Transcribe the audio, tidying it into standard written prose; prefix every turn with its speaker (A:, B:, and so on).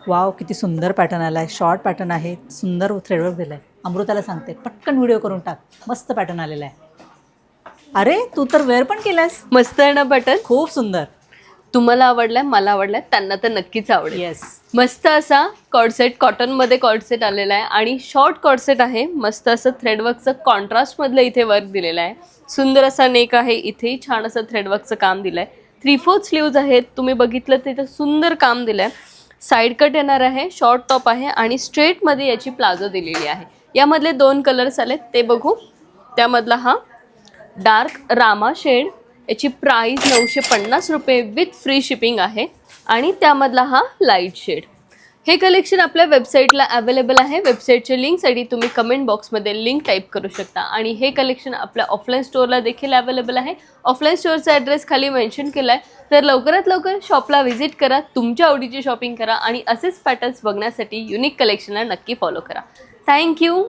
A: Wow, किती सुंदर pattern आला आहे. शॉर्ट पॅटर्न आहे, सुंदर थ्रेडवर्क दिलं आहे. अमृताला सांगते पटकन व्हिडिओ करून टाक, मस्त पॅटर्न आलेला आहे. अरे तू तर वेअर पण केलास,
B: मस्त आहे ना बटन.
A: खूप सुंदर.
B: तुम्हाला आवडलाय, मला आवडलाय, त्यांना तर नक्कीच आवडेल.
A: येस.
B: मस्त असा कॉर्डसेट, कॉटनमध्ये कॉर्डसेट आलेला आहे आणि शॉर्ट कॉर्डसेट आहे. मस्त असं थ्रेडवर्कचं कॉन्ट्रास्टमधलं इथे वर्क दिलेलं आहे. सुंदर असा नेक आहे, इथेही छान असं थ्रेडवर्कचं काम दिलं आहे. 3/4 स्लीव्ज आहेत, तुम्ही बघितलं तिथं सुंदर काम दिलं आहे. साईड कट येणार आहे, शॉर्ट टॉप आहे आणि स्ट्रेटमध्ये याची प्लाझो दिलेली आहे. यामधले 2 कलर्स आलेत, ते बघू. त्यामधला हा डार्क रामा शेड, याची प्राईस 950 रुपये विथ फ्री शिपिंग आहे. आणि त्यामधला हा लाईट शेड. हे कलेक्शन आपल्या वेबसाईटला अवेलेबल आहे. वेबसाईटच्या लिंकसाठी तुम्ही कमेंट बॉक्समध्ये लिंक टाईप करू शकता. आणि हे कलेक्शन आपल्या ऑफलाईन स्टोअरला देखील अवेलेबल आहे. ऑफलाईन स्टोअरचा ॲड्रेस खाली मेन्शन केला आहे. तर लवकरात लवकर शॉपला व्हिजिट करा, तुमच्या आवडीची शॉपिंग करा आणि असेच पॅटर्न्स बघण्यासाठी युनिक कलेक्शनला नक्की फॉलो करा. थँक्यू.